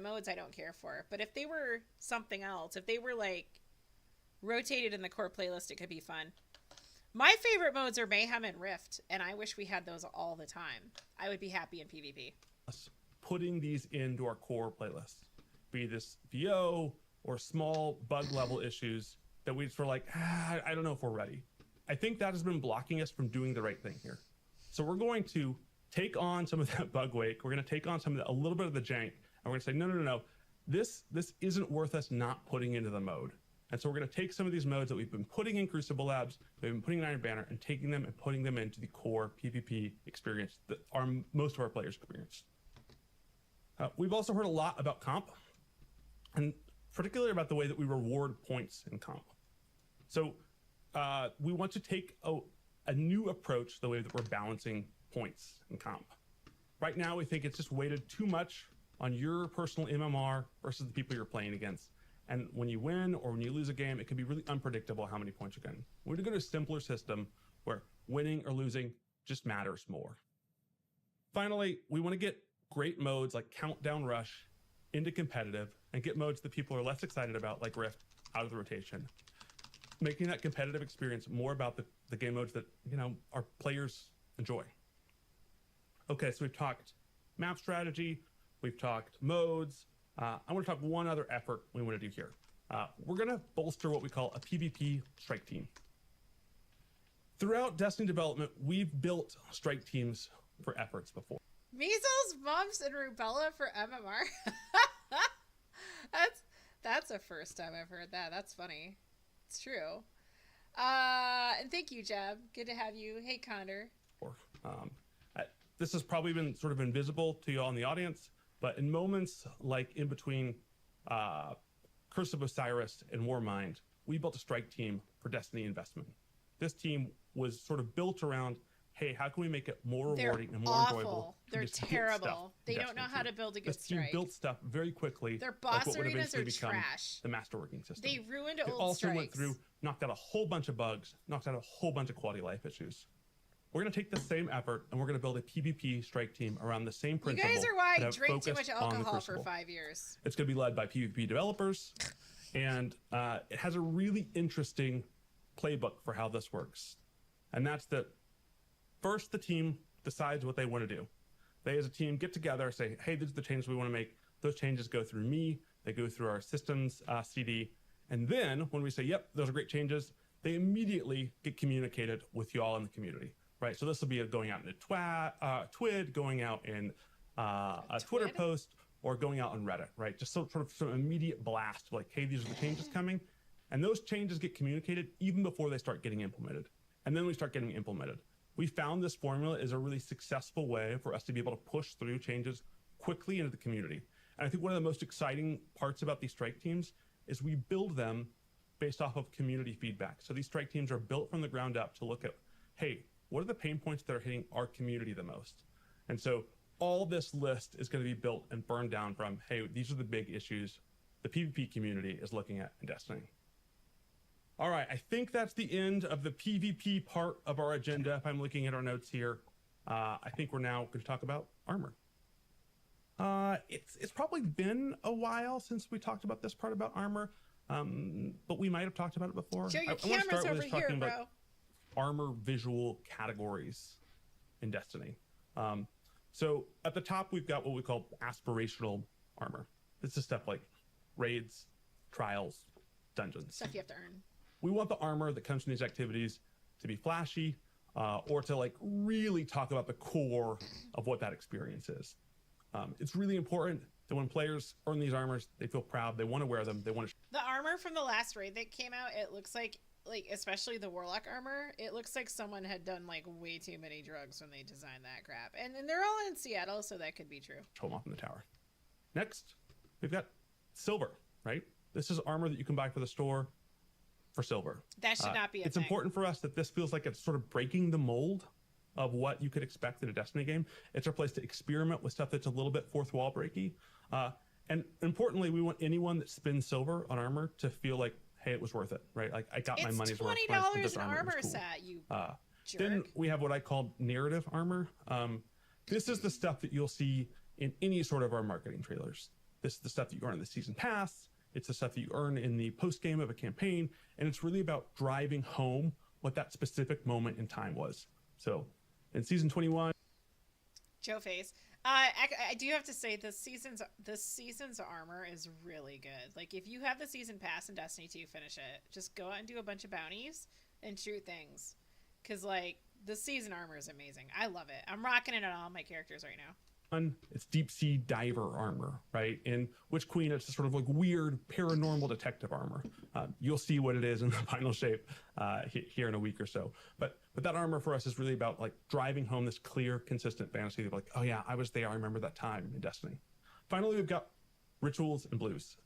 modes I don't care for, but if they were something else, if they were like rotated in the core playlist, it could be fun. My favorite modes are Mayhem and Rift, and I wish we had those all the time. I would be happy in PvP. Putting these into our core playlists, be this VO or small bug level issues that we just were like, I don't know if we're ready. I think that has been blocking us from doing the right thing here. So we're going to take on some of that bug wake. We're going to take on a little bit of the jank, and we're going to say, no. This isn't worth us not putting into the mode. And so we're going to take some of these modes that we've been putting in Crucible Labs, we've been putting in Iron Banner, and taking them and putting them into the core PvP experience that most of our players experience. We've also heard a lot about comp, and particularly about the way that we reward points in comp. So we want to take a new approach to the way that we're balancing points in comp. Right now, we think it's just weighted too much on your personal MMR versus the people you're playing against. And when you win or when you lose a game, it can be really unpredictable how many points you're getting. We're going to go to a simpler system where winning or losing just matters more. Finally, we want to get great modes like Countdown Rush into competitive and get modes that people are less excited about, like Rift, out of the rotation. Making that competitive experience more about the game modes that, our players enjoy. Okay, so we've talked map strategy, we've talked modes. I want to talk one other effort we want to do here. We're going to bolster what we call a PvP strike team. Throughout Destiny development, we've built strike teams for efforts before. Measles, mumps, and rubella for MMR. That's the first time I've heard that. That's funny. It's true. And thank you, Jeb. Good to have you. Hey, Condor. This has probably been sort of invisible to you all in the audience, but in moments like in between Curse of Osiris and Warmind, we built a strike team for Destiny investment. This team was sort of built around, hey, how can we make it more rewarding and more enjoyable? They're terrible. They don't know how to build a good strike. This team built stuff very quickly. Their boss like arenas are trash. The masterworking system. They ruined it old also strikes. Went through, knocked out a whole bunch of bugs, knocked out a whole bunch of quality life issues. We're going to take the same effort and we're going to build a PvP strike team around the same principle. You guys are why I drink too much alcohol for 5 years. It's going to be led by PvP developers, and it has a really interesting playbook for how this works. And that's that first the team decides what they want to do. They as a team get together, say, hey, these are the changes we want to make. Those changes go through me. They go through our systems CD. And then when we say, yep, those are great changes, they immediately get communicated with you all in the community. Right, so this will be going out in a Twid, going out in a Twitter post, or going out on Reddit, right? Just sort of some immediate blast, like, hey, these are the changes coming. And those changes get communicated even before they start getting implemented. And then we start getting implemented. We found this formula is a really successful way for us to be able to push through changes quickly into the community. And I think one of the most exciting parts about these strike teams is we build them based off of community feedback. So these strike teams are built from the ground up to look at, hey, what are the pain points that are hitting our community the most? And so all this list is going to be built and burned down from, hey, these are the big issues the PvP community is looking at in Destiny. All right, I think that's the end of the PvP part of our agenda. If I'm looking at our notes here, I think we're now going to talk about armor. It's probably been a while since we talked about this part about armor. but we might have talked about it before. Joe, your I wanna camera's start with over just here, talking bro. about armor visual categories in Destiny. So at the top, we've got what we call aspirational armor. This is stuff like raids, trials, dungeons. Stuff you have to earn. We want the armor that comes from these activities to be flashy, or to like really talk about the core of what that experience is. It's really important that when players earn these armors, they feel proud, they want to wear them, they want to. The armor from the last raid that came out, it looks like especially the warlock armor, it looks like someone had done like way too many drugs when they designed that crap. And they're all in Seattle, so that could be true. Show them off in the tower. Next, we've got silver, right? This is armor that you can buy for the store for silver. That should not be a It's thing. important for us that this feels like it's sort of breaking the mold of what you could expect in a Destiny game. It's our place to experiment with stuff that's a little bit fourth wall breaky. And importantly, we want anyone that spends silver on armor to feel like, hey, it was worth it, right? Like I got my money's worth. It's when I spent $20 this an armor, it was armor cool. set, you Then jerk. we have what I call narrative armor. This is the stuff that you'll see in any sort of our marketing trailers. This is the stuff that you earn in the season pass. It's the stuff that you earn in the post game of a campaign. And it's really about driving home what that specific moment in time was. So in season 21, Joe face. I do have to say this season's armor is really good. Like if you have the season pass in Destiny 2, finish it. Just go out and do a bunch of bounties and shoot things. Cause like the season armor is amazing. I love it. I'm rocking it on all my characters right now. it's deep sea diver armor, right? In Witch Queen, it's a sort of like weird paranormal detective armor. You'll see what it is in the final shape here in a week or so. But that armor for us is really about like driving home this clear, consistent fantasy of like, oh yeah, I was there. I remember that time in Destiny. Finally, we've got rituals and blues.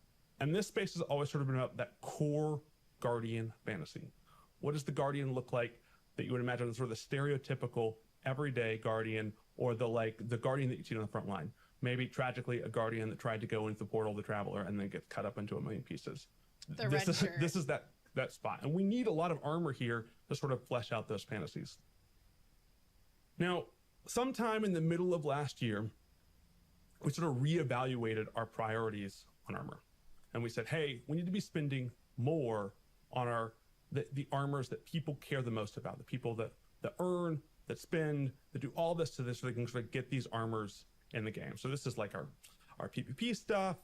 And this space has always sort of been about that core Guardian fantasy. What does the Guardian look like that you would imagine sort of the stereotypical everyday Guardian, or the Guardian that you see on the front line? Maybe tragically a Guardian that tried to go into the portal of the Traveler and then gets cut up into a million pieces. This is that spot. And we need a lot of armor here to sort of flesh out those fantasies. Now, sometime in the middle of last year, we sort of reevaluated our priorities on armor. And we said, hey, we need to be spending more on the armors that people care the most about, the people that earn, that spend, that do all this to this so they can sort of get these armors in the game. So this is like our PvP stuff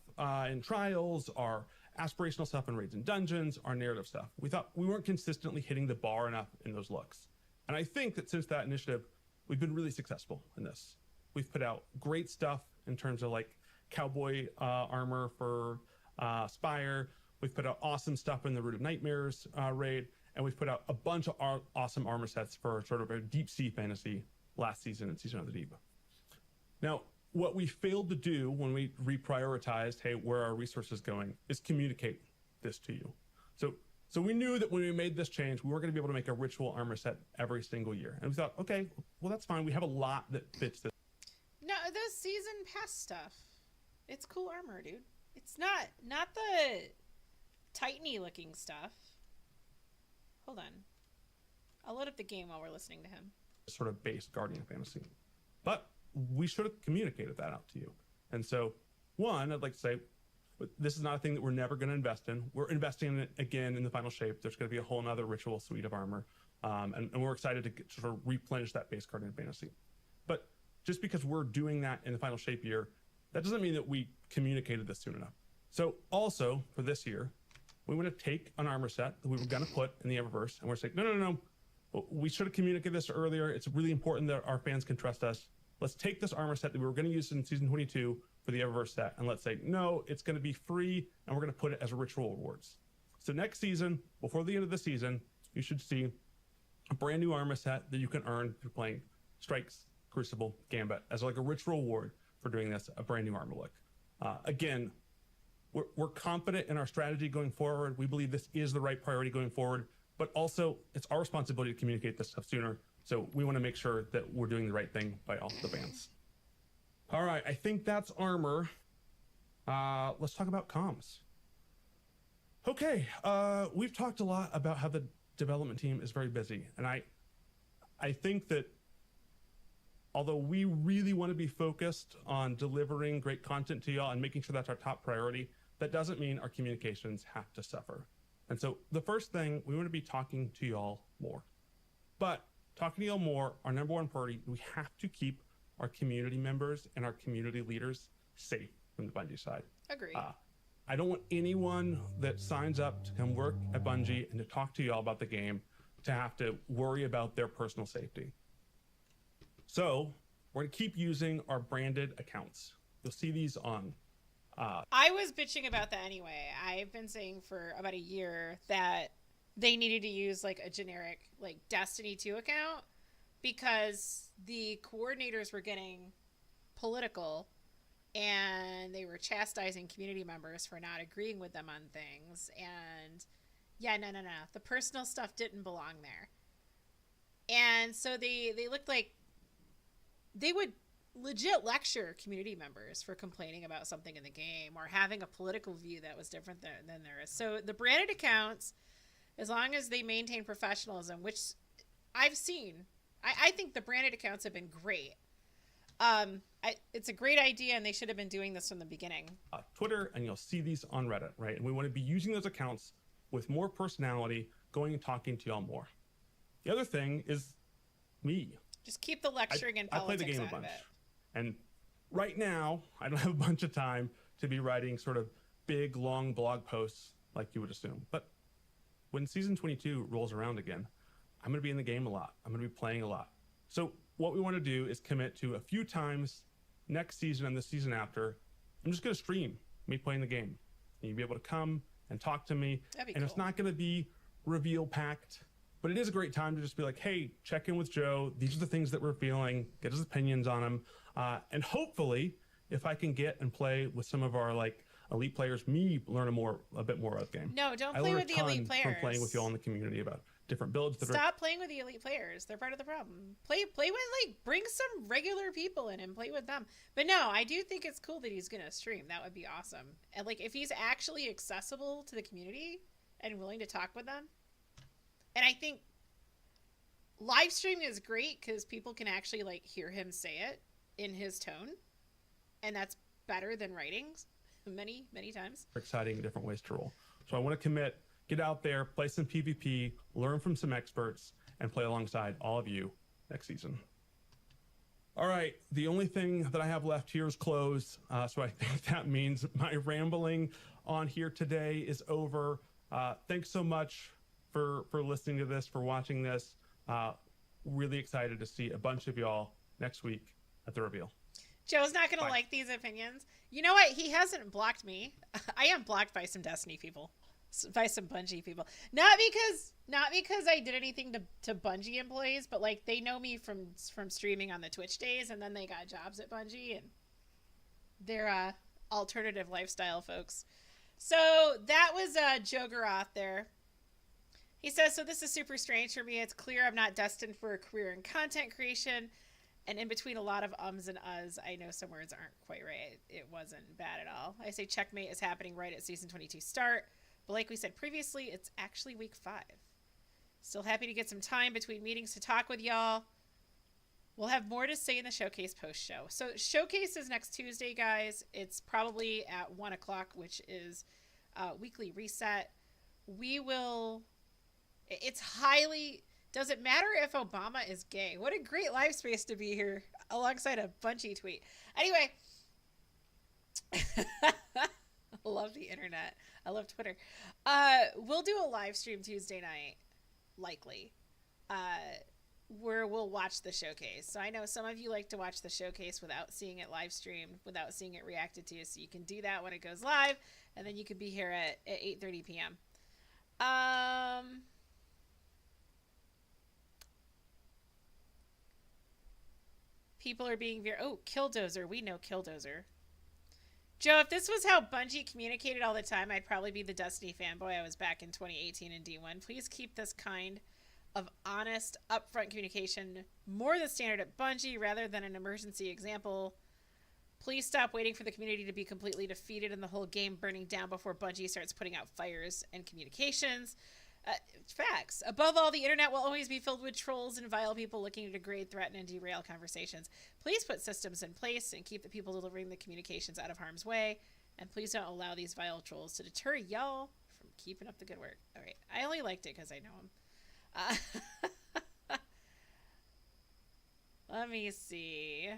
in trials, our aspirational stuff in raids and dungeons, our narrative stuff. We thought we weren't consistently hitting the bar enough in those looks. And I think that since that initiative, we've been really successful in this. We've put out great stuff in terms of like cowboy armor for Spire. We've put out awesome stuff in the Root of Nightmares raid, and we've put out a bunch of awesome armor sets for sort of a deep sea fantasy last season and Season of the Deep. Now, what we failed to do when we reprioritized, hey, where are our resources going, is communicate this to you. So we knew that when we made this change, we weren't going to be able to make a ritual armor set every single year. And we thought, okay, well, that's fine. We have a lot that fits this. No, the season pass stuff. It's cool armor, dude. It's not the Titany looking stuff. Hold on. I'll load up the game while we're listening to him. Sort of base Guardian fantasy. But we should have communicated that out to you. And so, one, I'd like to say, this is not a thing that we're never going to invest in. We're investing in it again in the final shape. There's going to be a whole nother ritual suite of armor. And we're excited to sort of replenish that base Guardian fantasy. But just because we're doing that in the final shape year, that doesn't mean that we communicated this soon enough. So also for this year, we want to take an armor set that we were going to put in the Eververse, and we're saying, no. We should have communicated this earlier. It's really important that our fans can trust us. Let's take this armor set that we were going to use in Season 22 for the Eververse set, and let's say, no, it's going to be free, and we're going to put it as ritual rewards. So next season, before the end of the season, you should see a brand new armor set that you can earn through playing Strikes, Crucible, Gambit as like a ritual reward for doing this, a brand new armor look. Again, we're confident in our strategy going forward. We believe this is the right priority going forward, but also it's our responsibility to communicate this stuff sooner. So we want to make sure that we're doing the right thing by all the fans. All right, I think that's armor. Let's talk about comms. Okay, we've talked a lot about how the development team is very busy. And I think that although we really want to be focused on delivering great content to y'all and making sure that's our top priority, that doesn't mean our communications have to suffer. And so the first thing, we want to be talking to y'all more. But talking to y'all more, our number one priority, we have to keep our community members and our community leaders safe from the Bungie side. Agree. I don't want anyone that signs up to come work at Bungie and to talk to y'all about the game to have to worry about their personal safety. So we're going to keep using our branded accounts. You'll see these on. I was bitching about that anyway. I've been saying for about a year that they needed to use like a generic like Destiny 2 account because the coordinators were getting political and they were chastising community members for not agreeing with them on things. And yeah, no. The personal stuff didn't belong there. And so they looked like they would legit lecture community members for complaining about something in the game or having a political view that was different than theirs. So the branded accounts, as long as they maintain professionalism, which I've seen, I think the branded accounts have been great. It's a great idea, and they should have been doing this from the beginning. Twitter, and you'll see these on Reddit, right? And we want to be using those accounts with more personality, going and talking to y'all more. The other thing is me. Just keep the lecturing and I play politics the game out a bunch. of it. And right now, I don't have a bunch of time to be writing sort of big, long blog posts like you would assume. But when season 22 rolls around again, I'm going to be in the game a lot. I'm going to be playing a lot. So what we want to do is commit to a few times next season and the season after. I'm just going to stream me playing the game. And you'll be able to come and talk to me. That'd be and cool. It's not going to be reveal packed, but it is a great time to just be like, hey, check in with Joe. These are the things that we're feeling. Get his opinions on them. And hopefully, if I can get and play with some of our like elite players, me learn a bit more about the game. No, don't I play learn with a the elite ton players. from playing with y'all in the community about different builds. Stop playing with the elite players. They're part of the problem. Play with like bring some regular people in and play with them. But no, I do think it's cool that he's gonna stream. That would be awesome. And like if he's actually accessible to the community and willing to talk with them. And I think live streaming is great because people can actually like hear him say it in his tone, and that's better than writing many times. Exciting different ways to roll. So I want to commit, get out there, play some PvP, learn from some experts, and play alongside all of you next season. All right, the only thing that I have left here is close. So I think that means my rambling on here today is over. Thanks so much for listening to this, for watching this. Really excited to see a bunch of y'all next week at the reveal. Joe's not going to like these opinions. You know what? He hasn't blocked me. I am blocked by some Destiny people, by some Bungie people. Not because I did anything to Bungie employees, but like they know me from streaming on the Twitch days, and then they got jobs at Bungie, and they're alternative lifestyle folks. So that was Joe Garoth there. He says, so this is super strange for me. It's clear I'm not destined for a career in content creation. And in between a lot of ums and uhs, I know some words aren't quite right. It wasn't bad at all. I say checkmate is happening right at season 22 start. But like we said previously, it's actually week 5. Still happy to get some time between meetings to talk with y'all. We'll have more to say in the Showcase post-show. So Showcase is next Tuesday, guys. It's probably at 1 o'clock, which is weekly reset. We will... It's highly... Does it matter if Obama is gay? What a great live space to be here alongside a Bungie tweet. Anyway, I love the internet. I love Twitter. We'll do a live stream Tuesday night, likely, where we'll watch the showcase. So I know some of you like to watch the showcase without seeing it live streamed, without seeing it reacted to. So you can do that when it goes live, and then you can be here at 8:30 p.m. People are being very... Oh, Killdozer. We know Killdozer. Joe, if this was how Bungie communicated all the time, I'd probably be the Destiny fanboy I was back in 2018 in D1. Please keep this kind of honest, upfront communication more the standard at Bungie rather than an emergency example. Please stop waiting for the community to be completely defeated and the whole game burning down before Bungie starts putting out fires and communications. Facts. Above all, the internet will always be filled with trolls and vile people looking to degrade, threaten, and derail conversations. Please put systems in place and keep the people delivering the communications out of harm's way. And please don't allow these vile trolls to deter y'all from keeping up the good work. All right. I only liked it because I know him. Let me see.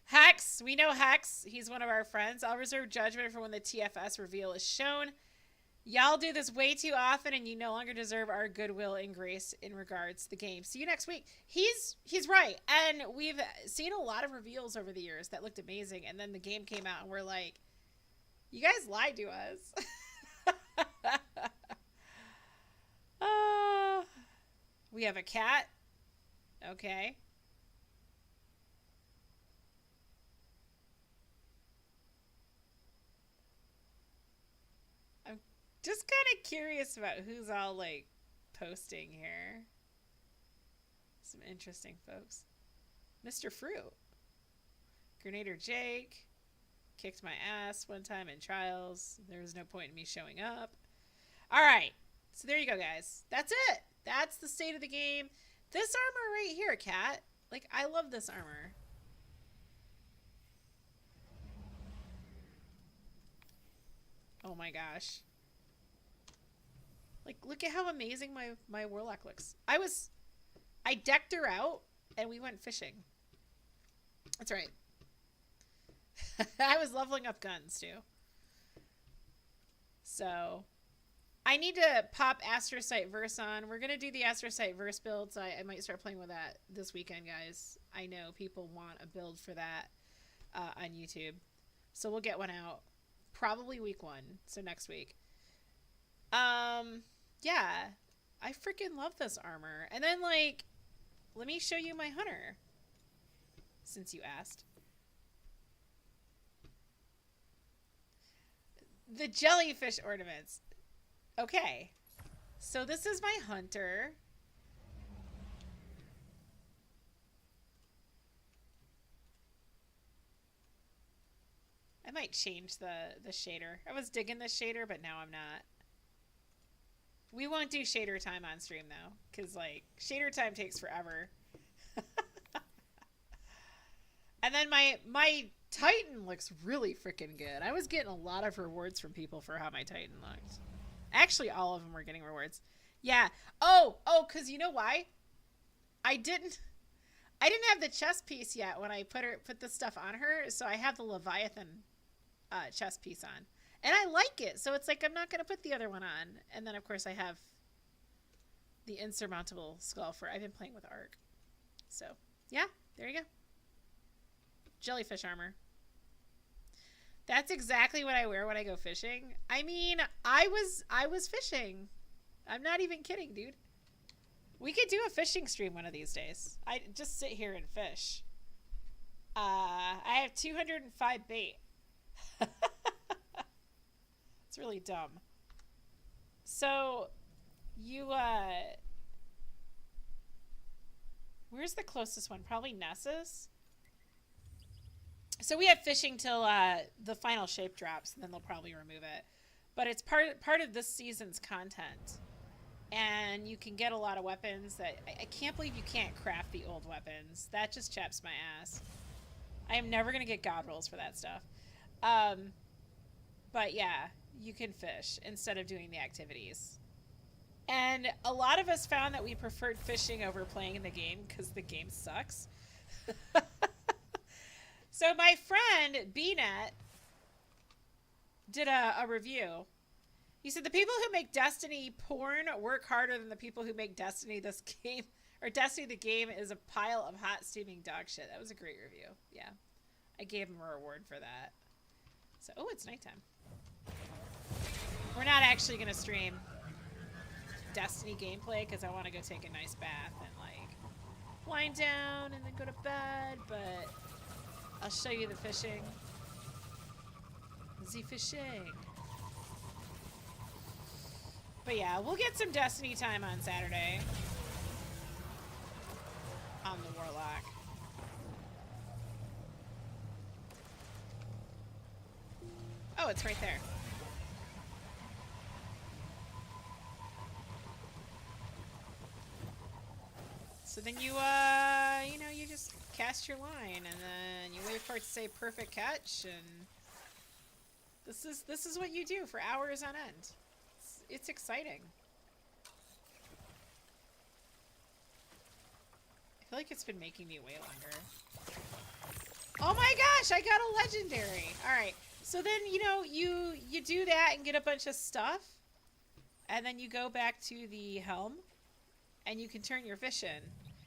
Hex. We know Hex. He's one of our friends. I'll reserve judgment for when the TFS reveal is shown. Y'all do this way too often, and you no longer deserve our goodwill and grace in regards to the game. See you next week. He's right, and we've seen a lot of reveals over the years that looked amazing, and then the game came out, and we're like, you guys lied to us. We have a cat. Okay. Just kind of curious about who's all like posting here. Some interesting folks. Mr. Fruit. Grenader Jake. Kicked my ass one time in trials. There was no point in me showing up. Alright. So there you go, guys. That's it. That's the state of the game. This armor right here, Cat. Like, I love this armor. Oh my gosh. Like, look at how amazing my Warlock looks. I decked her out, and we went fishing. That's right. I was leveling up guns, too. So, I need to pop Astrocyte Verse on. We're going to do the Astrocyte Verse build, so I might start playing with that this weekend, guys. I know people want a build for that on YouTube. So, we'll get one out probably week 1, so next week. Yeah, I freaking love this armor. And then, like, let me show you my hunter, since you asked. The jellyfish ornaments. Okay, so this is my hunter. I might change the shader. I was digging the shader, but now I'm not. We won't do shader time on stream, though, because, like, shader time takes forever. And then my Titan looks really freaking good. I was getting a lot of rewards from people for how my Titan looked. Actually, all of them were getting rewards. Yeah. Oh, because you know why? I didn't have the chest piece yet when I put this stuff on her, so I have the Leviathan chest piece on. And I like it, so it's like I'm not going to put the other one on. And then, of course, I have the insurmountable skull for... I've been playing with Arc. So, yeah, there you go. Jellyfish armor. That's exactly what I wear when I go fishing. I mean, I was fishing. I'm not even kidding, dude. We could do a fishing stream one of these days. I just sit here and fish. I have 205 bait. It's really dumb. So, you, where's the closest one? Probably Nessus? So we have fishing till, the final shape drops, and then they'll probably remove it. But it's part of this season's content. And you can get a lot of weapons that... I can't believe you can't craft the old weapons. That just chaps my ass. I am never going to get god rolls for that stuff. But yeah, you can fish instead of doing the activities. And a lot of us found that we preferred fishing over playing in the game because the game sucks. So my friend, BNet, did a review. He said, the people who make Destiny porn work harder than the people who make Destiny this game. Or Destiny the game is a pile of hot steaming dog shit. That was a great review. Yeah. I gave him a reward for that. So, oh, it's nighttime. We're not actually going to stream Destiny gameplay because I want to go take a nice bath and, like, wind down and then go to bed. But I'll show you the fishing. The fishing. But yeah, we'll get some Destiny time on Saturday. On the Warlock. Oh, it's right there. then you, you know, you just cast your line, and then you wait for it to say perfect catch, and this is what you do for hours on end. It's exciting. I feel like it's been making me way longer. Oh my gosh, I got a legendary. All right. So then, you know, you do that and get a bunch of stuff. And then you go back to the helm and you can turn your fish in.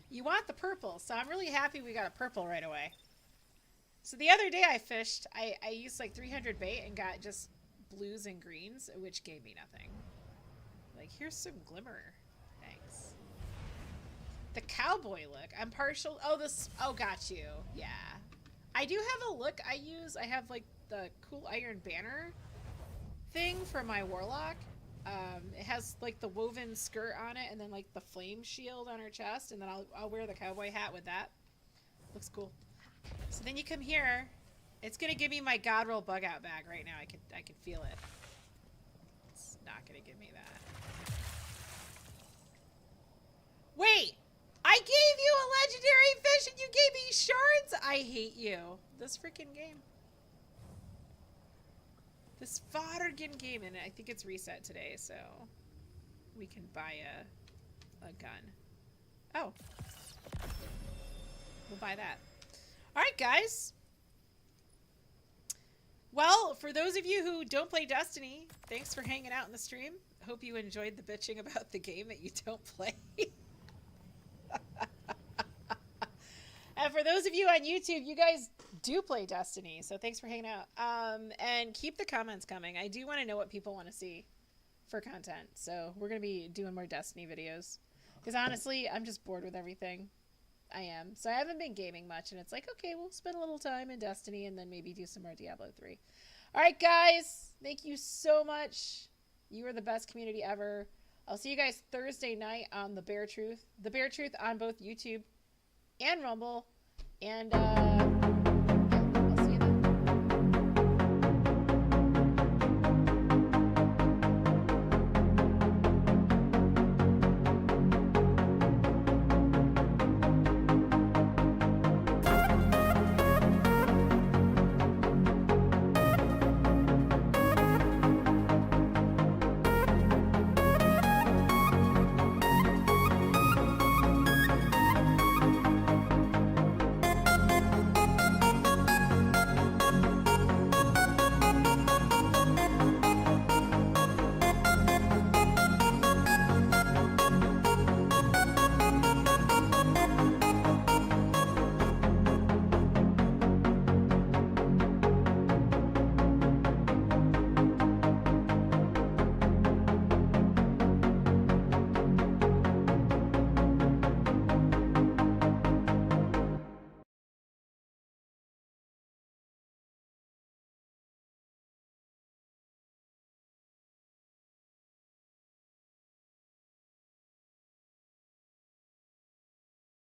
You want the purple, so I'm really happy we got a purple right away. So the other day I fished, I used like 300 bait and got just blues and greens, which gave me nothing. Like, here's some glimmer. Thanks. The cowboy look. I'm partial. Oh, this. Oh, got you. Yeah. I do have a look I use. I have like the cool iron banner thing for my warlock. It has like the woven skirt on it and then like the flame shield on her chest, and then I'll wear the cowboy hat with that. Looks cool. So then you come here. It's gonna give me my God roll bug out bag right now. I can feel it. It's not gonna give me that. Wait! I gave you a legendary fish and you gave me shards? I hate you. This freaking game. This Foddergan game, and I think it's reset today, so we can buy a gun. Oh. We'll buy that. Alright, guys. Well, for those of you who don't play Destiny, thanks for hanging out in the stream. Hope you enjoyed the bitching about the game that you don't play. And for those of you on YouTube, you guys do play Destiny, so thanks for hanging out. And keep the comments coming. I do want to know what people want to see for content, so we're going to be doing more Destiny videos. Because honestly, I'm just bored with everything. I am. So I haven't been gaming much, and it's like, okay, we'll spend a little time in Destiny and then maybe do some more Diablo 3. All right, guys. Thank you so much. You are the best community ever. I'll see you guys Thursday night on The Bare Truth. The Bare Truth on both YouTube and Rumble. And,